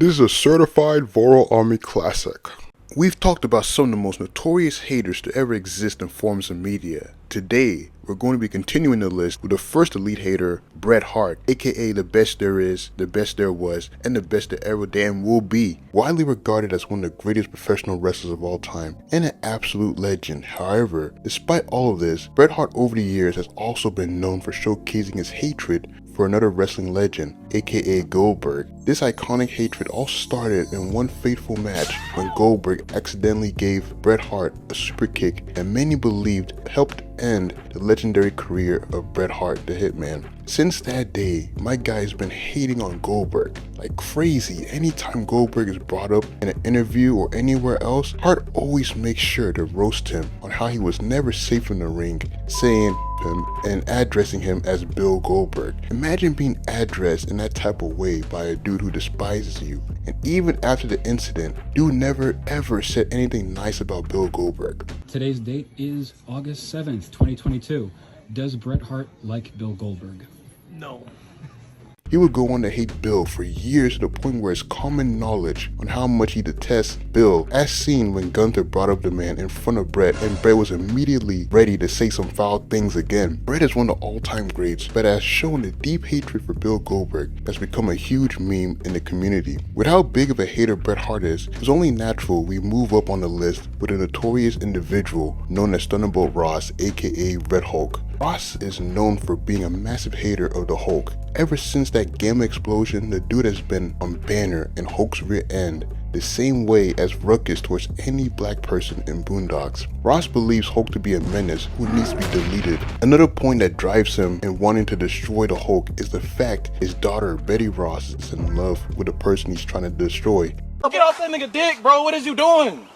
This is a certified VoroAMI classic. We've talked about some of the most notorious haters to ever exist in forms of media. Today, we're going to be continuing the list with the first elite hater, Bret Hart, aka the best there is, the best there was, and the best there ever damn will be. Widely regarded as one of the greatest professional wrestlers of all time, and an absolute legend. However, despite all of this, Bret Hart over the years has also been known for showcasing his hatred for another wrestling legend, aka Goldberg. This iconic hatred all started in one fateful match when Goldberg accidentally gave Bret Hart a super kick that many believed helped end the legendary career of Bret Hart the Hitman. Since that day, my guy's been hating on Goldberg like crazy. Anytime Goldberg is brought up in an interview or anywhere else, Hart always makes sure to roast him on how he was never safe in the ring, saying him and addressing him as Bill Goldberg. Imagine being addressed in that type of way by a dude who despises you. And even after the incident, dude never ever said anything nice about Bill Goldberg. Today's date is August 7th, 2022. Does Bret Hart like Bill Goldberg? No. He would go on to hate Bill for years to the point where it's common knowledge on how much he detests Bill, as seen when Gunther brought up the man in front of Bret, and Bret was immediately ready to say some foul things again. Bret is one of the all-time greats, but has shown a deep hatred for Bill Goldberg that's become a huge meme in the community. With how big of a hater Bret Hart is, it's only natural we move up on the list with a notorious individual known as Thunderbolt Ross, aka Red Hulk. Ross is known for being a massive hater of the Hulk. Ever since that gamma explosion, the dude has been on Banner and Hulk's rear end, the same way as Ruckus towards any black person in Boondocks. Ross believes Hulk to be a menace who needs to be deleted. Another point that drives him in wanting to destroy the Hulk is the fact his daughter Betty Ross is in love with the person he's trying to destroy. Get off that nigga dick, bro. What is you doing?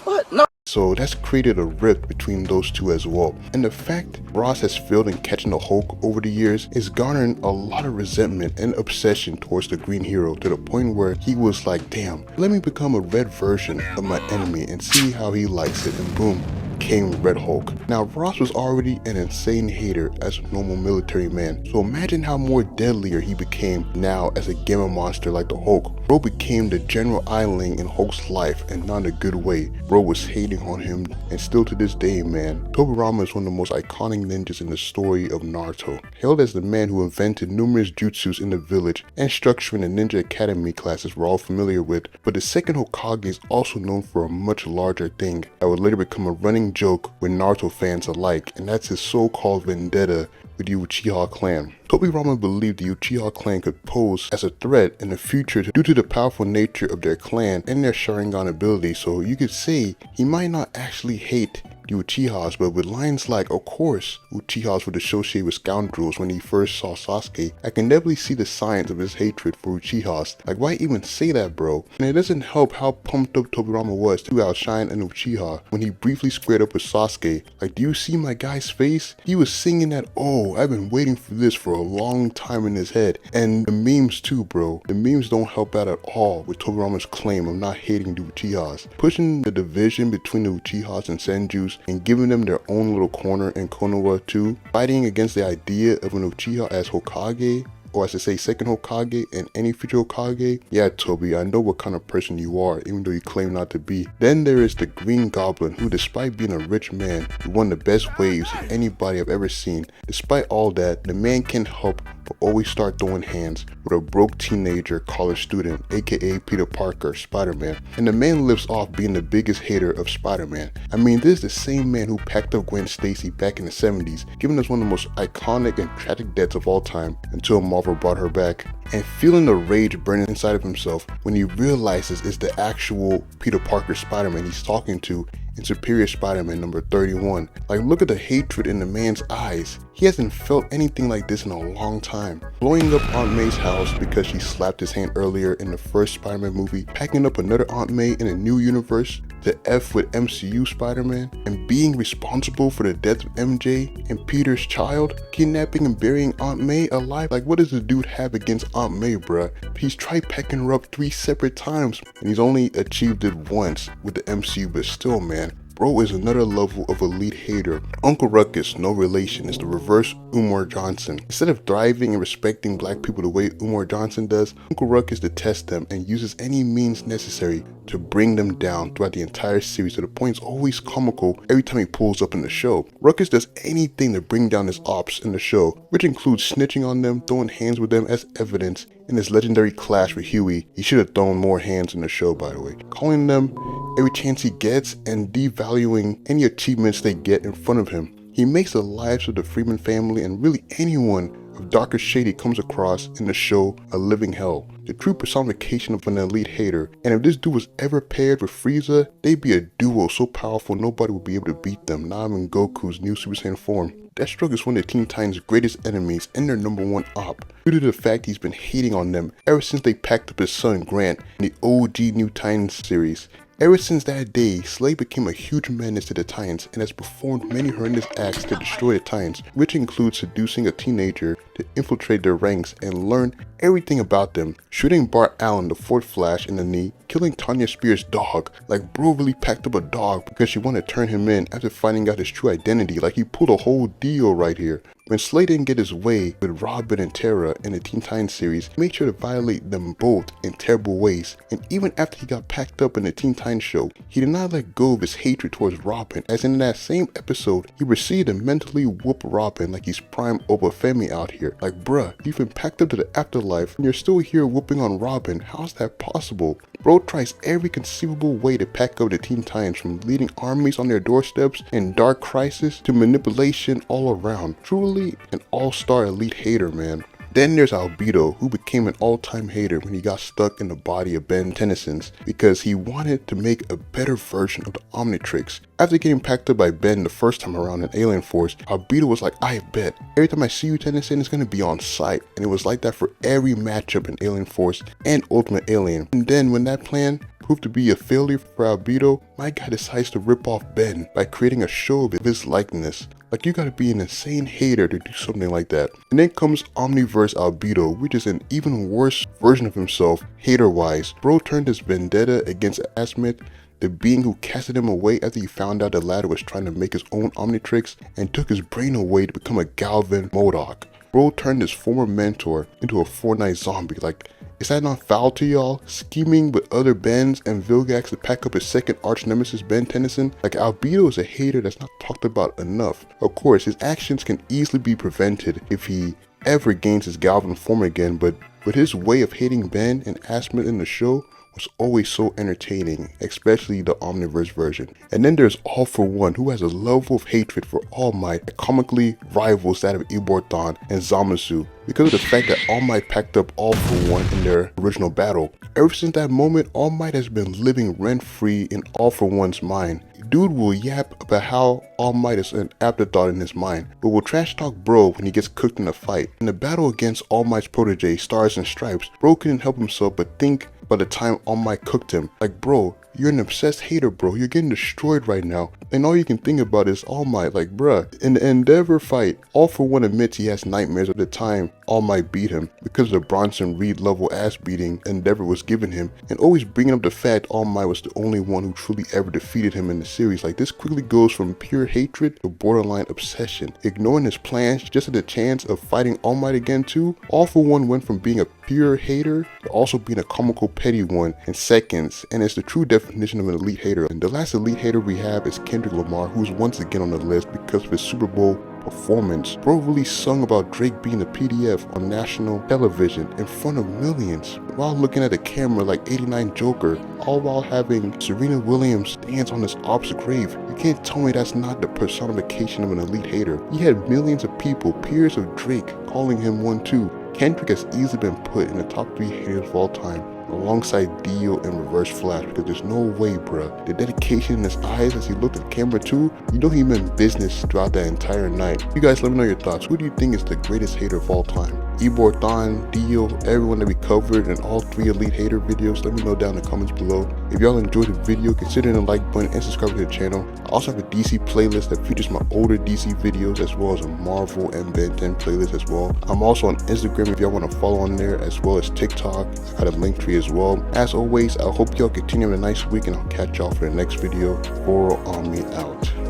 What? No. So that's created a rift between those two as well. And the fact Ross has failed in catching the Hulk over the years is garnering a lot of resentment and obsession towards the Green Hero, to the point where he was like, damn, let me become a red version of my enemy and see how he likes it, and boom, came Red Hulk. Now Ross was already an insane hater as a normal military man, so imagine how more deadlier he became now as a gamma monster like the Hulk. Bro became the general idling in Hulk's life, and not in a good way. Bro was hating on him, and still to this day, man. Tobirama is one of the most iconic ninjas in the story of Naruto, hailed as the man who invented numerous jutsus in the village and structuring the ninja academy classes we're all familiar with. But the second Hokage is also known for a much larger thing that would later become a running joke with Naruto fans alike, and that's his so-called vendetta with the Uchiha clan. Tobirama believed the Uchiha clan could pose as a threat in the future due to the powerful nature of their clan and their Sharingan ability, so you could say he might not actually hate the Uchihas, but with lines like, of course, Uchihas would associate with scoundrels when he first saw Sasuke, I can definitely see the signs of his hatred for Uchihas. Like, why even say that, bro? And it doesn't help how pumped up Tobirama was to outshine an Uchiha when he briefly squared up with Sasuke. Like, do you see my guy's face? He was singing that, oh, I've been waiting for this for a long time in his head. And the memes too, bro. The memes don't help out at all with Tobirama's claim of not hating the Uchihas. Pushing the division between the Uchihas and Senjus and giving them their own little corner in Konoha too, fighting against the idea of an Uchiha as Hokage, or I should say second Hokage, and any future Hokage. Yeah, Toby, I know what kind of person you are, even though you claim not to be. Then there is the Green Goblin, who despite being a rich man, with one of the best waves of anybody I've ever seen. Despite all that, the man can't help but always start throwing hands with a broke teenager college student, aka Peter Parker, Spider-Man. And the man lives off being the biggest hater of Spider-Man. I mean, this is the same man who packed up Gwen Stacy back in the 70s, giving us one of the most iconic and tragic deaths of all time until Marvel brought her back. And feeling the rage burning inside of himself when he realizes it's the actual Peter Parker Spider-Man he's talking to in Superior Spider-Man number 31. Like, look at the hatred in the man's eyes. He hasn't felt anything like this in a long time. Blowing up Aunt May's house because she slapped his hand earlier in the first Spider-Man movie, packing up another Aunt May in a new universe to F with MCU Spider-Man, and being responsible for the death of MJ and Peter's child, kidnapping and burying Aunt May alive. Like, what does the dude have against Aunt May, bruh? He's tried packing her up 3 separate times, and he's only achieved it once with the MCU, but still, man. Bro is another level of elite hater. Uncle Ruckus, no relation, is the reverse Umar Johnson. Instead of thriving and respecting black people the way Umar Johnson does, Uncle Ruckus detests them and uses any means necessary to bring them down throughout the entire series, to the point it's always comical every time he pulls up in the show. Ruckus does anything to bring down his ops in the show, which includes snitching on them, throwing hands with them as evidence in his legendary clash with Huey. He should have thrown more hands in the show, by the way. Calling them every chance he gets and devaluing any achievements they get in front of him. He makes the lives of the Freeman family and really anyone of darker shade he comes across in the show a living hell. The true personification of an elite hater. And if this dude was ever paired with Frieza, they'd be a duo so powerful nobody would be able to beat them, not even Goku's new Super Saiyan form. Deathstroke is one of the Teen Titans' greatest enemies and their #1 op, due to the fact he's been hating on them ever since they packed up his son Grant in the OG New Titans series. Ever since that day, Slade became a huge menace to the Titans and has performed many horrendous acts to destroy the Titans, which includes seducing a teenager to infiltrate their ranks and learn everything about them, shooting Bart Allen, the 4th Flash, in the knee, killing Tanya Spears' dog. Like, bro really packed up a dog because she wanted to turn him in after finding out his true identity. Like, he pulled a whole deal right here. When Slade didn't get his way with Robin and Terra in the Teen Titans series, he made sure to violate them both in terrible ways. And even after he got packed up in the Teen Titans show, he did not let go of his hatred towards Robin, as in that same episode, he proceeded to mentally whoop Robin like he's prime Obafemi out here. Like, bruh, you've been packed up to the afterlife and you're still here whooping on Robin. How's that possible? Bro tries every conceivable way to pack up the Teen Titans, from leading armies on their doorsteps in Dark Crisis to manipulation all around. Truly an all-star elite hater, man. Then there's Albedo, who became an all-time hater when he got stuck in the body of Ben Tennyson's because he wanted to make a better version of the Omnitrix. After getting packed up by Ben the first time around in Alien Force, Albedo was like, I bet, every time I see you, Tennyson, it's gonna be on sight. And it was like that for every matchup in Alien Force and Ultimate Alien. And then when that plan proved to be a failure for Albedo, my guy decides to rip off Ben by creating a show of his likeness. Like, you gotta be an insane hater to do something like that. And then comes Omniverse Albedo, which is an even worse version of himself, hater-wise. Bro turned his vendetta against Asmith, the being who casted him away after he found out the latter was trying to make his own Omnitrix, and took his brain away to become a Galvin MODOK. Bro turned his former mentor into a Fortnite zombie. Like, is that not foul to y'all? Scheming with other Bens and Vilgax to pack up his second arch nemesis Ben Tennyson? Like, Albedo is a hater that's not talked about enough. Of course, his actions can easily be prevented if he ever gains his Galvin form again, but his way of hating Ben and Asmith in the show was always so entertaining, especially the Omniverse version. And then there's All For One, who has a level of hatred for All Might that comically rivals that of Ibortan and Zamasu, because of the fact that All Might packed up All For One in their original battle. Ever since that moment, All Might has been living rent-free in All For One's mind. Dude will yap about how All Might is an afterthought in his mind, but will trash talk Bro when he gets cooked in a fight. In the battle against All Might's protege, Stars and Stripes, Bro couldn't help himself but think by the time All Might cooked him. Like, bro, you're an obsessed hater, bro. You're getting destroyed right now. And all you can think about is All Might. Like, bruh. In the Endeavor fight, All For One admits he has nightmares of the time All Might beat him because of the Bronson Reed level ass beating Endeavor was giving him, and always bringing up the fact All Might was the only one who truly ever defeated him in the series. Like, this quickly goes from pure hatred to borderline obsession. Ignoring his plans just at the chance of fighting All Might again too, All For One went from being a pure hater to also being a comical petty one in seconds, and it's the true definition of an elite hater. And the last elite hater we have is Kendrick Lamar, who's once again on the list because of his Super Bowl performance. Bro really sung about Drake being a PDF on national television in front of millions while looking at a camera like 89 Joker, all while having Serena Williams dance on his op's grave. You can't tell me that's not the personification of an elite hater. He had millions of people, peers of Drake, calling him one too. Kendrick has easily been put in the top 3 haters of all time, alongside Dio and Reverse Flash, because there's no way, bruh. The dedication in his eyes as he looked at the camera too, you know he meant business throughout that entire night. You guys let me know your thoughts. Who do you think is the greatest hater of all time? Ebor, Thon, Dio, everyone that we covered in all 3 Elite Hater videos. Let me know down in the comments below. If y'all enjoyed the video, consider hitting the like button and subscribe to the channel. I also have a DC playlist that features my older DC videos as well as a Marvel and Ben 10 playlist as well. I'm also on Instagram if y'all want to follow on there, as well as TikTok. I got a link tree as well. As always, I hope y'all continue having a nice week, and I'll catch y'all for the next video. VoroAMI out.